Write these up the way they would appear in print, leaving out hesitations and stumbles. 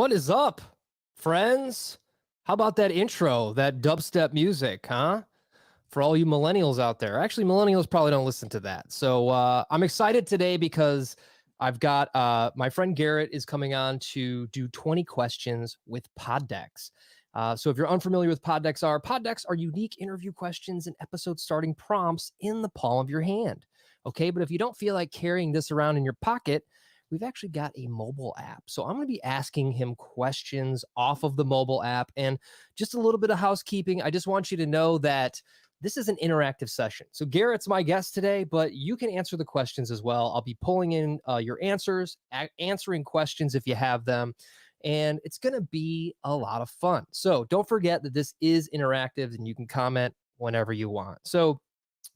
What is up, friends? How about that intro, that dubstep music, huh? For all you millennials out there. Actually, millennials probably don't listen to that. So I'm excited today because I've got my friend Garrett is coming on to do 20 questions with Pod Decks. So if you're unfamiliar with Pod Decks are unique interview questions and episode starting prompts in the palm of your hand. Okay, but if you don't feel like carrying this around in your pocket, we've actually got a mobile app. So I'm going to be asking him questions off of the mobile app. And just a little bit of housekeeping. I just want you to know that this is an interactive session. So Garrett's my guest today, but you can answer the questions as well. I'll be pulling in your answers, answering questions if you have them. And it's going to be a lot of fun. So don't forget that this is interactive and you can comment whenever you want. So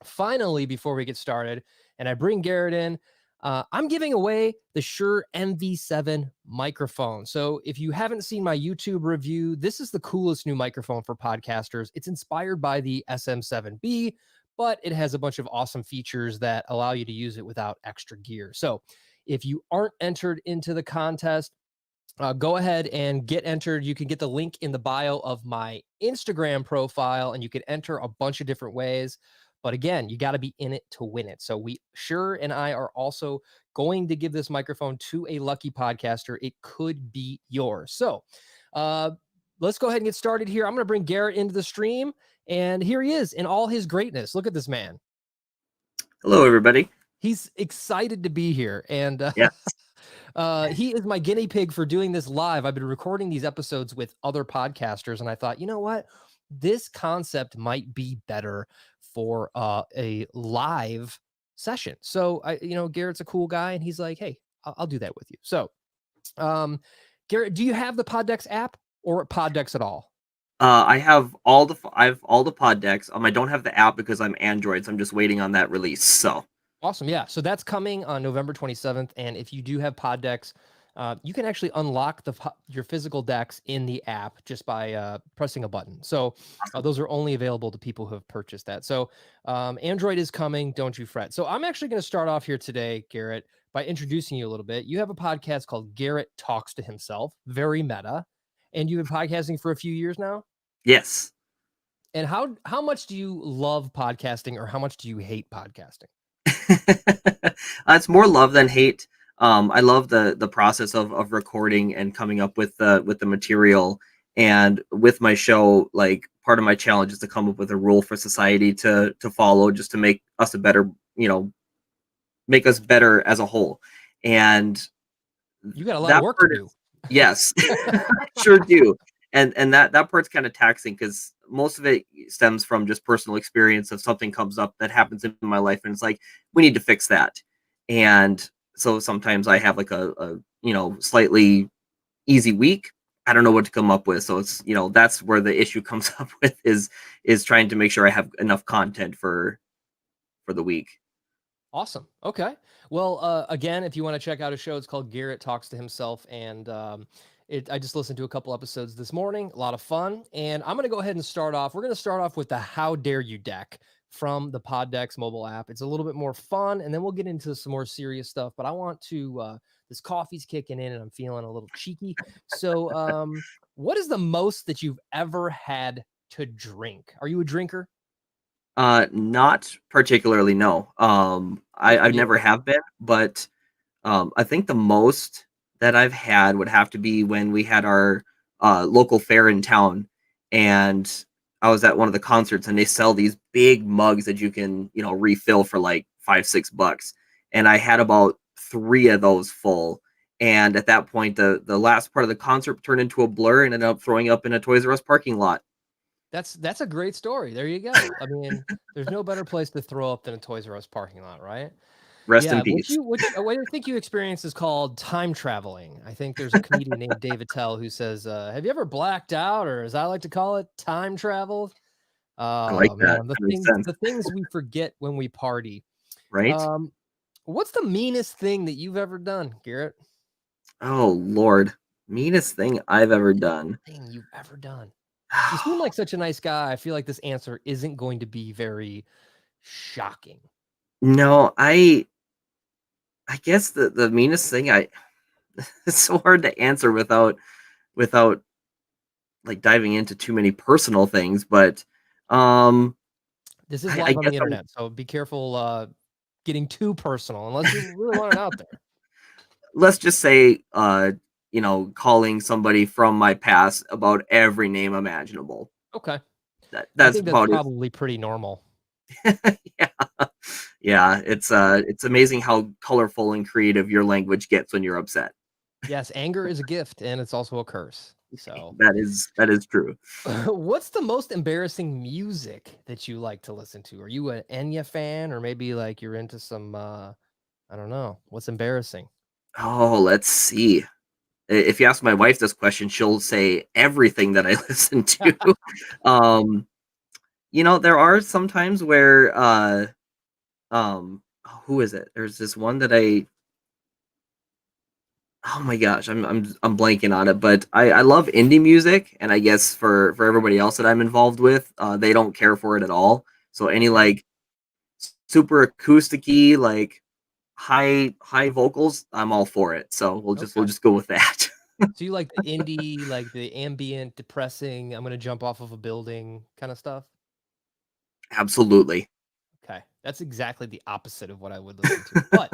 finally, before we get started, and I bring Garrett in, I'm giving away the Shure MV7 microphone. So if you haven't seen my YouTube review, this is the coolest new microphone for podcasters. It's inspired by the SM7B, but it has a bunch of awesome features that allow you to use it without extra gear. So if you aren't entered into the contest, go ahead and get entered. You can get the link in the bio of my Instagram profile, and you can enter a bunch of different ways. But again, you got to be in it to win it. So Shure and I are also going to give this microphone to a lucky podcaster. It could be yours. So let's go ahead and get started here. I'm going to bring Garrett into the stream, and here he is in all his greatness. Look at this man. Hello, everybody. He's excited to be here. And Yes. he is my guinea pig for doing this live. I've been recording these episodes with other podcasters, and I thought, you know what? This concept might be better for a live session. So Garrett's a cool guy, and he's like, hey, I'll do that with you. So, Garrett, do you have the Pod Decks app or Pod Decks at all? I have all the pod decks. I don't have the app because I'm Android, so I'm just waiting on that release. So awesome. Yeah. So that's coming on November 27th. And if you do have Pod Decks, you can actually unlock your physical decks in the app just by pressing a button. So those are only available to people who have purchased that. So Android is coming. Don't you fret. So I'm actually going to start off here today, Garrett, by introducing you a little bit. You have a podcast called Garrett Talks to Himself, very meta. And you've been podcasting for a few years now? Yes. And how much do you love podcasting, or how much do you hate podcasting? It's more love than hate. I love the process of recording and coming up with the material. And with my show, like, part of my challenge is to come up with a rule for society to follow, just to make us make us better as a whole. And you got a lot of work to do. Yes, I sure do. And that part's kind of taxing because most of it stems from just personal experience of something comes up that happens in my life, and it's like, we need to fix that. And so sometimes I have like a slightly easy week. I don't know what to come up with. So it's, that's where the issue comes up with is trying to make sure I have enough content for the week. Awesome. Okay. Well, again, if you want to check out a show, it's called Garrett Talks to Himself. And I just listened to a couple episodes this morning. A lot of fun. And I'm going to go ahead and start off. We're going to start off with the How Dare You deck from the Pod Decks mobile app. It's a little bit more fun, and then we'll get into some more serious stuff. But I want to, this coffee's kicking in, and I'm feeling a little cheeky. So what is the most that you've ever had to drink? Are you a drinker? Not particularly, no. I never have been, but I think the most that I've had would have to be when we had our local fair in town, and I was at one of the concerts, and they sell these big mugs that you can, refill for like $5-6, and I had about 3 of those full. And at that point, the last part of the concert turned into a blur and ended up throwing up in a Toys R Us parking lot. That's a great story. There you go. I mean, there's no better place to throw up than a Toys R Us parking lot, right? Rest Yeah, in peace. what I think you experience is called time traveling. I think there's a comedian named David Tell who says, "Have you ever blacked out, or as I like to call it, time traveled?" I like Oh that. man, That makes sense. the things we forget when we party. Right? What's the meanest thing that you've ever done, Garrett? Oh, Lord. Meanest thing I've ever done. Thing you've ever done. You seem like such a nice guy. I feel like this answer isn't going to be very shocking. No, I guess the meanest thing it's so hard to answer without without like diving into too many personal things, but um, This is I live on guess the I'm, internet, so be careful getting too personal unless you really want it out there. let's just say, calling somebody from my past about every name imaginable. Okay. I That's think that's about it. probably pretty normal. Yeah, yeah. It's amazing how colorful and creative your language gets when you're upset. Yes, anger is a gift and it's also a curse. So, That is true. what's the most embarrassing music that you like to listen to? Are you an Enya fan or maybe like you're into some I don't know. What's embarrassing? Oh, let's see. If you ask my wife this question, she'll say everything that I listen to. Um, there are some times where who is it? There's this one that oh my gosh, I'm blanking on it, but I love indie music, and I guess for everybody else that I'm involved with, they don't care for it at all. So any Okay. like super acousticy, like high vocals, I'm all for it. So we'll Okay. just go with that. So you like the indie, like the ambient, depressing, I'm gonna jump off of a building kind of stuff? Absolutely. Okay. That's exactly the opposite of what I would listen to. But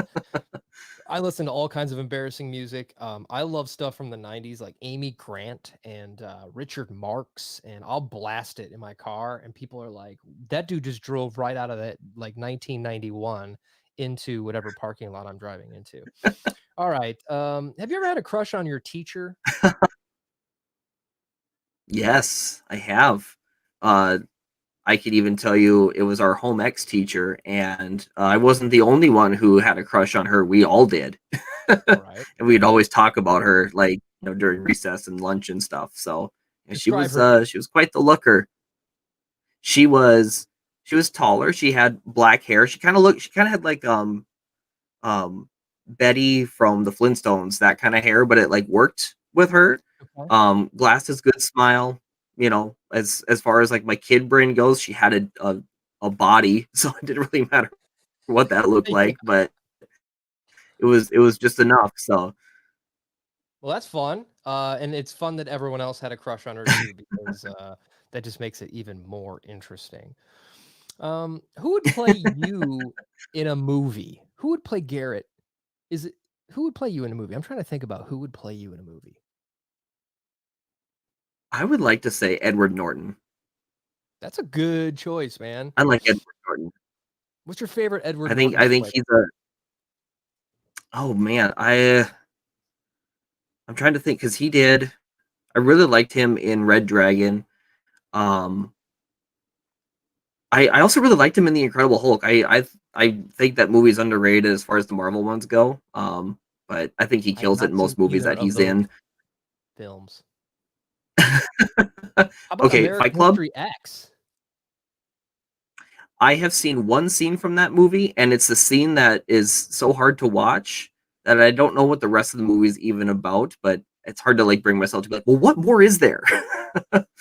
I listen to all kinds of embarrassing music. I love stuff from the 90s, like Amy Grant and Richard Marx, and I'll blast it in my car. And people are like, that dude just drove right out of that like 1991 into whatever parking lot I'm driving into. All right. Have you ever had a crush on your teacher? Yes, I have. Uh, I could even tell you it was our home ec teacher, and I wasn't the only one who had a crush on her. We all did, All right. and we'd always talk about her, like during recess and lunch and stuff. So and Describe her to me. she was quite the looker. She was she was taller. She had black hair. She kind of had like um Betty from the Flintstones, that kind of hair, but it like worked with her. Okay. Glasses, good smile. As far as like my kid brain goes, she had a body, so it didn't really matter what that looked Yeah. like, but it was just enough. So Well, that's fun. And it's fun that everyone else had a crush on her too, because that just makes it even more interesting. Who would play you in a movie? Who would play Garrett? Is it who would play you in a movie? I'm trying to think about who would play you in a movie. I would like to say Edward Norton. That's a good choice, man. I like Edward Norton. What's your favorite Edward I think Norton I think flick? he's a oh man, I'm trying to think because I really liked him in Red Dragon. Um, I also really liked him in The Incredible Hulk. I think that movie's underrated as far as the Marvel ones go. But I think he I have kills it in not seen most movies either that of he's those in. films. How about Okay, Fight American Club. History X? I have seen one scene from that movie, and it's the scene that is so hard to watch that I don't know what the rest of the movie is even about. But it's hard to like bring myself to be like, well, what more is there?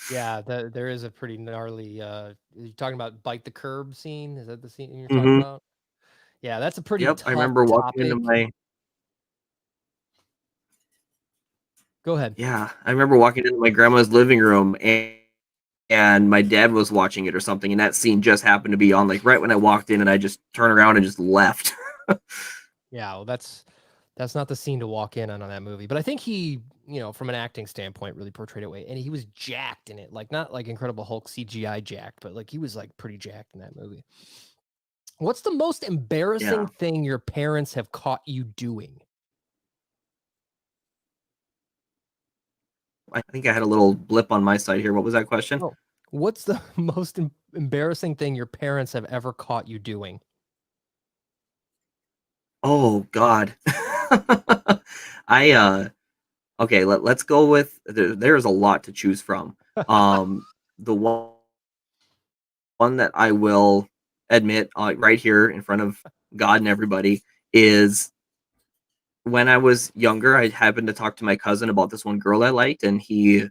Yeah, there is a pretty gnarly you're talking about bite the curb scene? Is that the scene you're talking Hmm. about? Yeah, that's a pretty Yep, I tough remember walking into topic. my Go ahead. yeah, I remember walking into my grandma's living room and my dad was watching it or something, and that scene just happened to be on like right when I walked in, and I just turned around and just left. Yeah, well, that's not the scene to walk in on that movie. But I think he, from an acting standpoint, really portrayed it way. And he was jacked in it, like not like Incredible Hulk CGI jacked, but like he was like pretty jacked in that movie. What's the most embarrassing Yeah, thing your parents have caught you doing? I think I had a little blip on my side here. What was that question? Oh, what's the most embarrassing thing your parents have ever caught you doing? Oh God. I okay, let's go with there's a lot to choose from. The one that I will admit right here in front of God and everybody is when I was younger, I happened to talk to my cousin about this one girl I liked, and he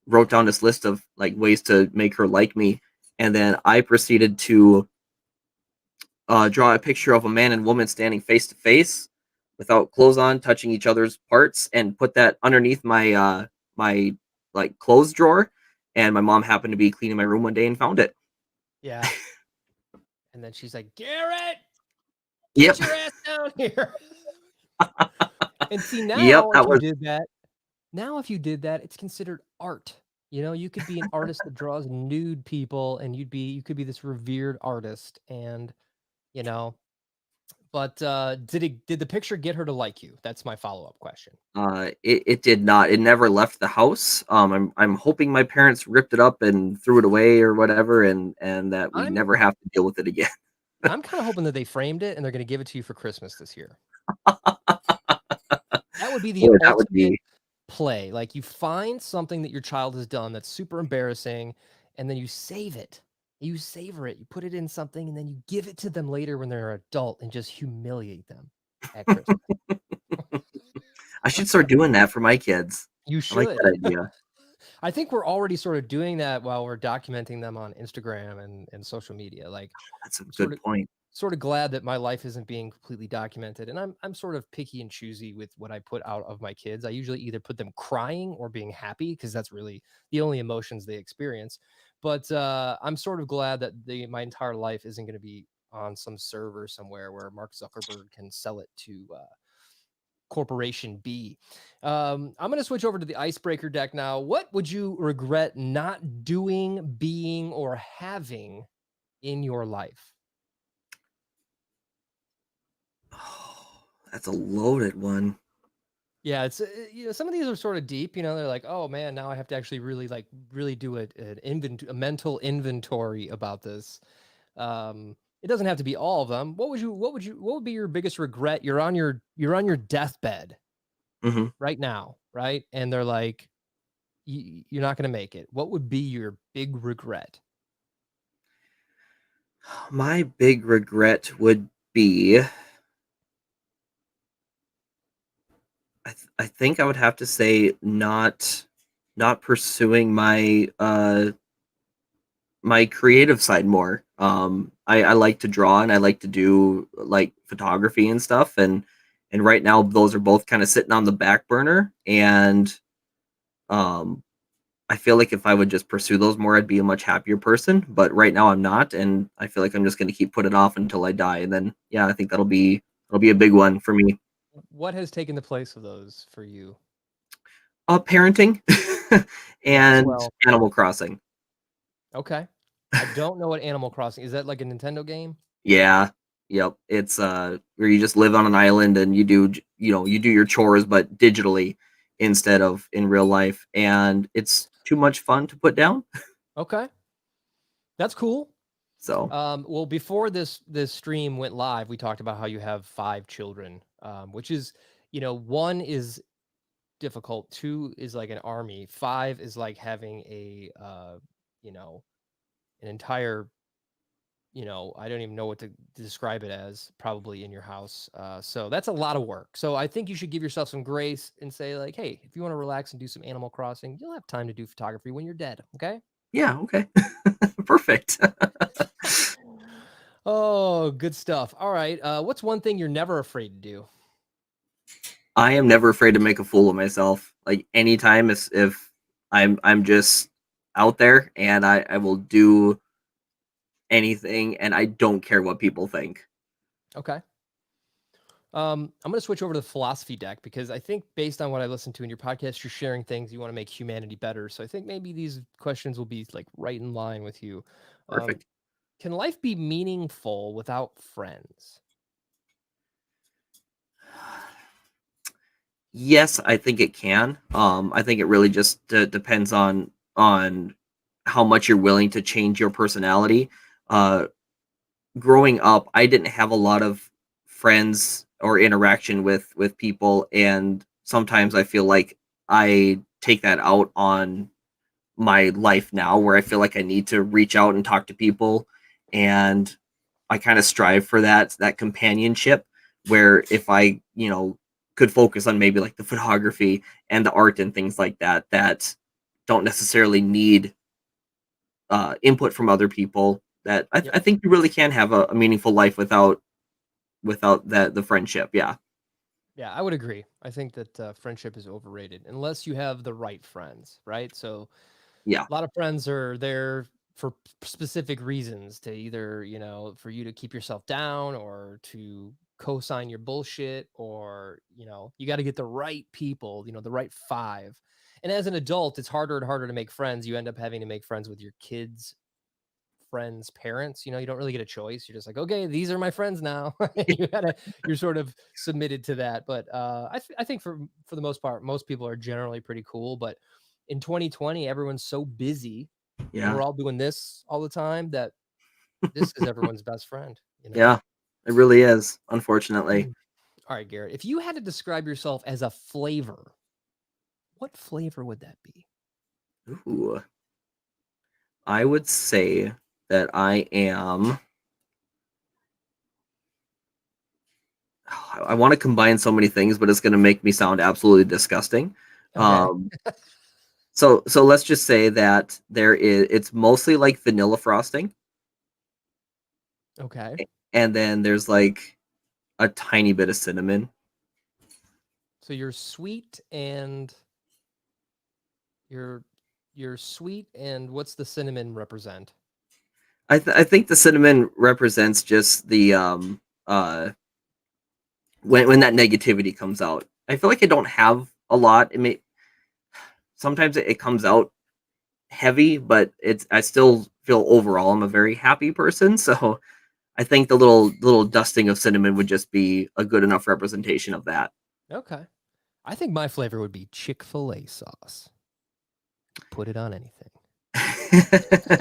wrote down this list of like ways to make her like me, and then I proceeded to draw a picture of a man and woman standing face to face without clothes on, touching each other's parts, and put that underneath my like clothes drawer, and my mom happened to be cleaning my room one day and found it. Yeah. And then she's like, Garrett, Yep. get your ass down here. And see, Yep, now if that you was did that, it's considered art. You know, you could be an artist that draws nude people, and you could be this revered artist, and you know, but did the picture get her to like you? That's my follow-up question. it did not. It never left the house. I'm hoping my parents ripped it up and threw it away or whatever, and that we I'm never have to deal with it again. I'm kind of hoping that they framed it and they're going to give it to you for Christmas this year. That would be the Boy, that would ultimate be play. Like you find something that your child has done that's super embarrassing, and then you save it. You savor it. You put it in something, and then you give it to them later when they're an adult and just humiliate them at Christmas. I should start doing that for my kids. You I like should. that idea. I think we're already sort of doing that while we're documenting them on Instagram and social media. Like That's a sort good of point. sort of glad that my life isn't being completely documented, and I'm sort of picky and choosy with what I put out of my kids. I usually either put them crying or being happy because that's really the only emotions they experience. But I'm sort of glad that my entire life isn't going to be on some server somewhere where Mark Zuckerberg can sell it to Corporation B. I'm going to switch over to the icebreaker deck now. What would you regret not doing, being, or having in your life? Oh, that's a loaded one. Yeah, it's some of these are sort of deep. They're like, oh man, now I have to actually really do a mental inventory about this. It doesn't have to be all of them. What would be your biggest regret? You're on your deathbed Mhm. right now, right? And they're like, you're not going to make it. What would be your big regret? My big regret would be I think I would have to say not pursuing my creative side more. I like to draw and I like to do like photography and stuff, and right now those are both kind of sitting on the back burner, and um I feel like if I would just pursue those more, I'd be a much happier person. But right now I'm not, and I feel like I'm just going to keep putting it off until I die. And then, yeah, I think that'll be a big one for me. What has taken the place of those for you? Parenting Yes, and well, Animal Crossing. okay. I don't know what Animal Crossing is. That like a Nintendo game? Yeah, yep. It's where you just live on an island and you do your chores but digitally instead of in real life, and it's too much fun to put down. Okay, that's cool. So Well, before this stream went live, we talked about how you have 5 children, which is, one is difficult, two is like an army, five is like having you know, an entire, I don't even know what to describe it as, probably in your house. So that's a lot of work. So I think you should give yourself some grace and say like, hey, if you want to relax and do some Animal Crossing, you'll have time to do photography when you're dead. Okay. yeah, okay, perfect. Oh, good stuff. All right. What's one thing you're never afraid to do? I am never afraid to make a fool of myself. Like anytime if I'm just out there and I will do anything and I don't care what people think. Okay. I'm going to switch over to the philosophy deck because I think based on what I listened to in your podcast, you're sharing things you want to make humanity better. So I think maybe these questions will be like right in line with you. Um, Perfect. can life be meaningful without friends? Yes, I think it can. I think it really just depends on how much you're willing to change your personality. Uh, Growing up, I didn't have a lot of friends or interaction with people, and sometimes I feel like I take that out on my life now, where I feel like I need to reach out and talk to people, and I kind of strive for that companionship where if I, could focus on maybe like the photography and the art and things like that don't necessarily need input from other people, that Yep. I think you really can have a meaningful life without that the friendship. Yeah. Yeah, I would agree. I think that friendship is overrated unless you have the right friends, right? So Yeah. a lot of friends are there for specific reasons to either, for you to keep yourself down or to co-sign your bullshit or, you got to get the right people, the right five. And as an adult, it's harder and harder to make friends. You end up having to make friends with your kids' friends' parents. You don't really get a choice. You're just like, okay, these are my friends now. You're sort of submitted to that. But I think for the most part, most people are generally pretty cool. But in 2020, everyone's so busy and Yeah. we're all doing this all the time that this is everyone's best friend, you know? Yeah. It really is, unfortunately. Mm. All right, Garrett, if you had to describe yourself as a flavor, what flavor would that be? Ooh. I would say that I am I want to combine so many things, but it's going to make me sound absolutely disgusting. Okay. Um, so let's just say that it's mostly like vanilla frosting, Okay. and then there's like a tiny bit of cinnamon. So you're sweet and you're you're sweet and what's the cinnamon represent? I think the cinnamon represents just the when that negativity comes out. I feel like I don't have a lot. It may sometimes it comes out heavy, but it's I still feel overall I'm a very happy person. So I think the little dusting of cinnamon would just be a good enough representation of that. Okay. I think my flavor would be Chick-fil-A sauce. Put it on anything.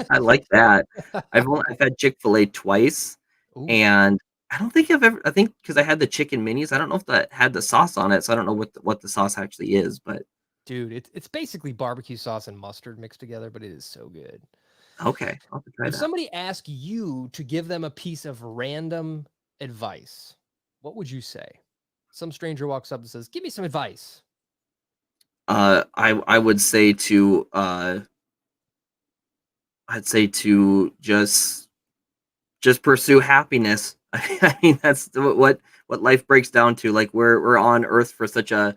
I like that. I've had Chick-fil-A twice, Ooh, and I don't think I've ever. I think because I had the chicken minis, I don't know if that had the sauce on it, so I don't know what the sauce actually is. But dude, it's basically barbecue sauce and mustard mixed together, but it is so good. okay, I'll have to try If that. somebody asked you to give them a piece of random advice, what would you say? Some stranger walks up and says, "Give me some advice." I would say to I'd say to just pursue happiness. I mean, that's what life breaks down to. Like we're on Earth for such a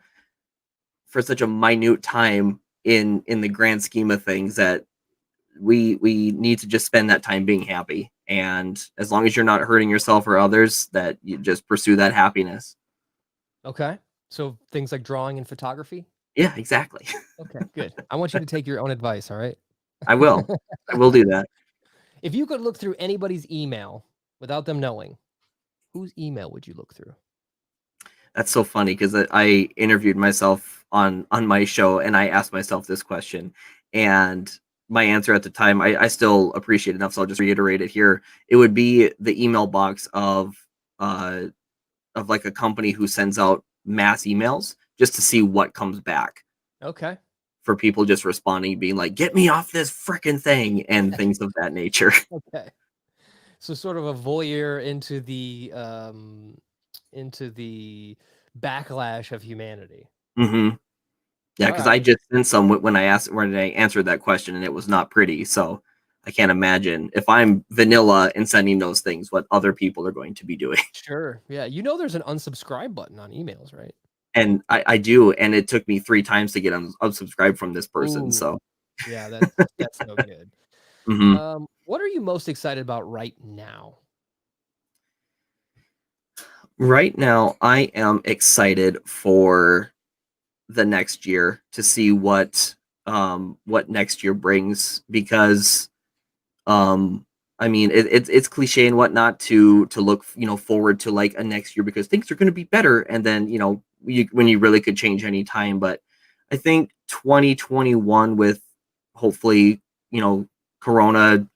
minute time in the grand scheme of things that we need to just spend that time being happy. And as long as you're not hurting yourself or others, that you just pursue that happiness. Okay. So things like drawing and photography? Yeah, exactly. Okay, good. I want you to take your own advice, all right? I will. I will do that. If you could look through anybody's email without them knowing, whose email would you look through? That's so funny because I interviewed myself on my show and I asked myself this question, and my answer at the time I still appreciate enough, so I'll just reiterate it here. It would be the email box uh of like a company who sends out mass emails just to see what comes back Okay. for people just responding, being like, "Get me off this freaking thing," and things of that nature. Okay. So sort of a voyeur into the backlash of humanity. hmm Yeah, All because right. I just sent some when I answered that question, and it was not pretty. So I can't imagine if I'm vanilla and sending those things, what other people are going to be doing. Sure. Yeah. There's an unsubscribe button on emails, right? And I do, and it took me 3 times to get unsubscribed from this person. Ooh, So yeah, that's no good. mhm. What are you most excited about right now? Right now, I am excited for the next year to see what next year brings because Um, I mean, it's cliche and whatnot to look forward to like a next year because things are going to be better, and then when you really could change any time. But I think 2021 with hopefully Corona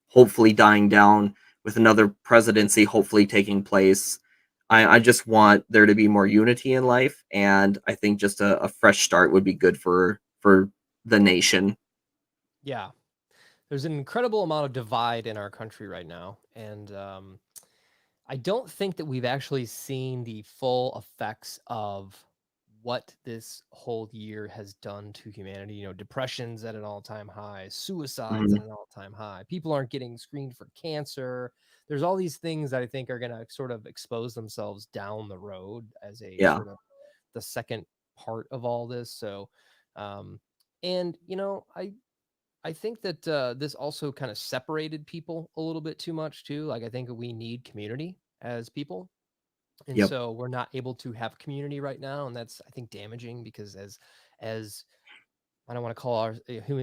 hopefully dying down with another presidency hopefully taking place. I just want there to be more unity in life, and I think just a fresh start would be good for the nation. Yeah. There's an incredible amount of divide in our country right now, and I don't think that we've actually seen the full effects of what this whole year has done to humanity. Depression's at an all-time high, suicides at Mhm. an all-time high. People aren't getting screened for cancer. There's all these things that I think are going to sort of expose themselves down the road as a Yeah. sort of the second part of all this. So, um, and I think that this also kind of separated people a little bit too much too. Like I think we need community as people, and Yep. so we're not able to have community right now, and that's I think damaging because as I don't want to call our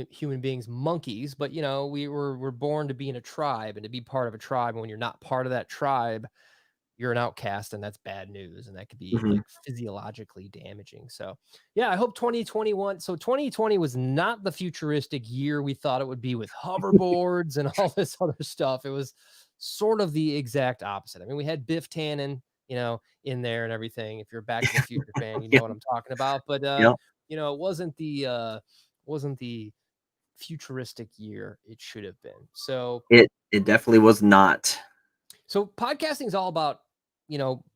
human beings monkeys, but we're born to be in a tribe and to be part of a tribe. And when you're not part of that tribe, you're an outcast, and that's bad news, and that could be Hmm. like physiologically damaging. So yeah, I hope 2021. So 2020 was not the futuristic year we thought it would be with hoverboards and all this other stuff. It was sort of the exact opposite. I mean, we had Biff Tannen, in there and everything. If you're a Back to the Future fan, you know Yep. what I'm talking about. But Yep. it wasn't the futuristic year it should have been. So It definitely was not. podcasting is all about,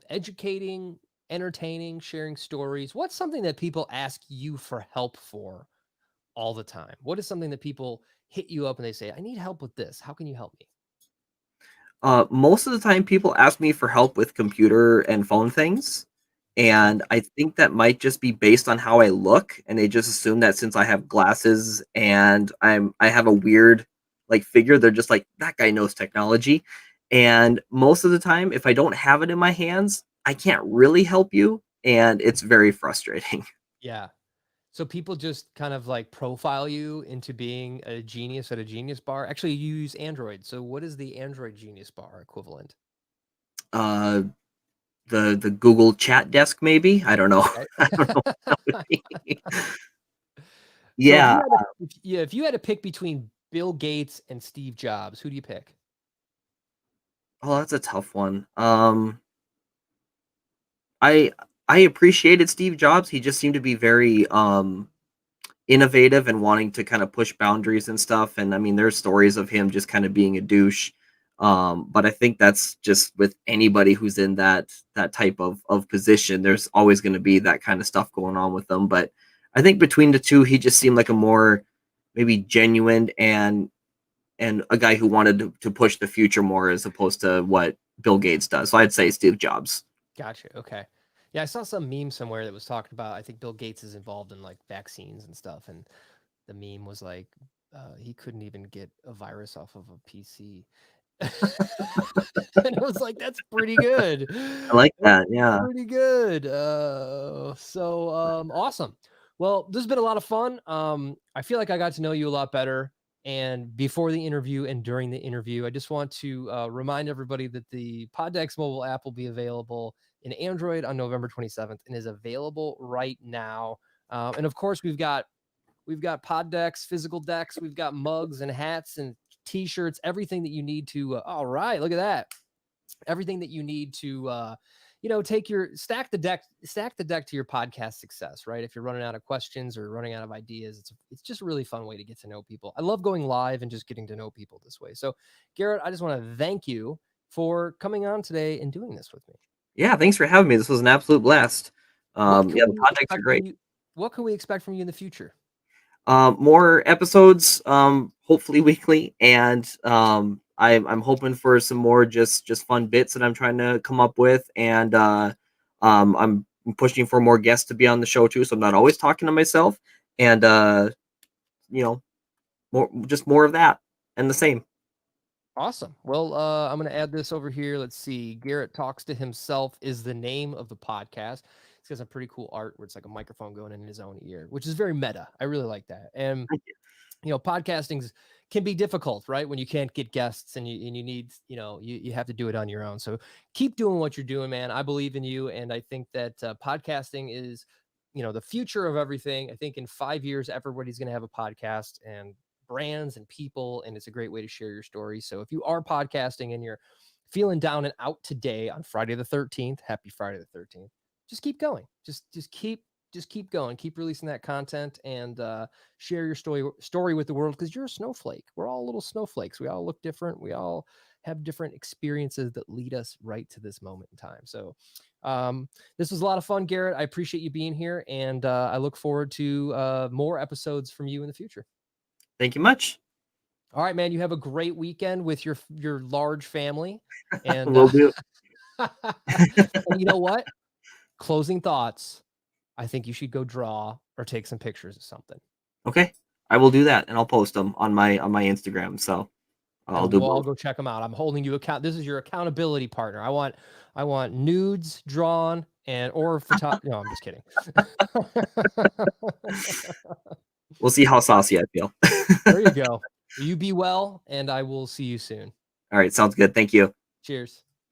educating, entertaining, sharing stories. What's something that people ask you for help for all the time? What is something that people hit you up and they say, I need help with this. How can you help me? Most of the time, people ask me for help with computer and phone things, Okay. and I think that might just be based on how I look, and they just assume that since I have glasses and I have a weird like figure, they're just like that guy knows technology. And most of the time, if I don't have it in my hands, I can't really help you, and it's very frustrating. Yeah. So people just kind of like profile you into being a genius at a Genius Bar. Actually, you use Android. So what is the Android Genius Bar equivalent? Uh, the Google Chat desk, maybe I don't know. Okay. I don't know what that would be. So if Yeah. if you had to pick between Bill Gates and Steve Jobs, who do you pick? Oh, that's a tough one. I I appreciated Steve Jobs. He just seemed to be very innovative and wanting to kind of push boundaries and stuff. And I mean, there's stories of him just kind of being a douche. But I think that's just with anybody who's in that type of position. There's always going to be that kind of stuff going on with them. But I think between the two, he just seemed like a more maybe genuine and a guy who wanted to push the future more as opposed to what Bill Gates does. So I'd say Steve Jobs. Gotcha. Okay. Yeah, I saw some meme somewhere that was talking about, I think Bill Gates is involved in like vaccines and stuff. And the meme was like, he couldn't even get a virus off of a PC. And I was like, that's pretty good. I like That's that. Yeah. pretty good. Awesome. Well, this has been a lot of fun. I feel like I got to know you a lot better. And before the interview and during the interview, I just want to remind everybody that the Poddex mobile app will be available in Android on November 27th and is available right now. And of course, we've got pod decks, physical decks, we've got mugs and hats and t-shirts, everything that you need to all right, look at that. Everything that you need to take your stack the deck to your podcast success, right? If you're running out of questions or running out of ideas, it's just a really fun way to get to know people. I love going live and just getting to know people this way. So Garrett, I just want to thank you for coming on today and doing this with me. Yeah, thanks for having me. This was an absolute blast. What can Yeah, the we projects are expect from great. you? What can we expect from you in the future? More episodes, hopefully weekly, and I'm hoping for some more just fun bits that I'm trying to come up with, and I'm pushing for more guests to be on the show too, so I'm not always talking to myself, and you know, more of that and the same. Awesome. Well, I'm going to add this over here. Let's see. Garrett Talks to Himself is the name of the podcast. It's got some pretty cool art where it's like a microphone going in his own ear, which is very meta. I really like that. And podcastings can be difficult, right? When you can't get guests and you need, you have to do it on your own. So keep doing what you're doing, man. I believe in you, and I think that podcasting is, the future of everything. I think in 5 years, everybody's going to have a podcast, and brands and people, and it's a great way to share your story. So if you are podcasting and you're feeling down and out today on Friday the 13th, happy Friday the 13th. Just keep going. Just keep going. Keep releasing that content, and share your story with the world, because you're a snowflake. We're all little snowflakes. We all look different. We all have different experiences that lead us right to this moment in time. So this was a lot of fun, Garrett. I appreciate you being here, and I look forward to more episodes from you in the future. Thank you much. All right, man. You have a great weekend with your large family, and Will do. and you know what? Closing thoughts. I think you should go draw or take some pictures of something. Okay, I will do that, and I'll post them on my Instagram. So I'll And do we'll all both. go check them out. I'm holding you account. This is your accountability partner. I want nudes drawn or photo. No, I'm just kidding. We'll see how saucy I feel. There you go. You be well, and I will see you soon. All right, sounds good. Thank you. Cheers.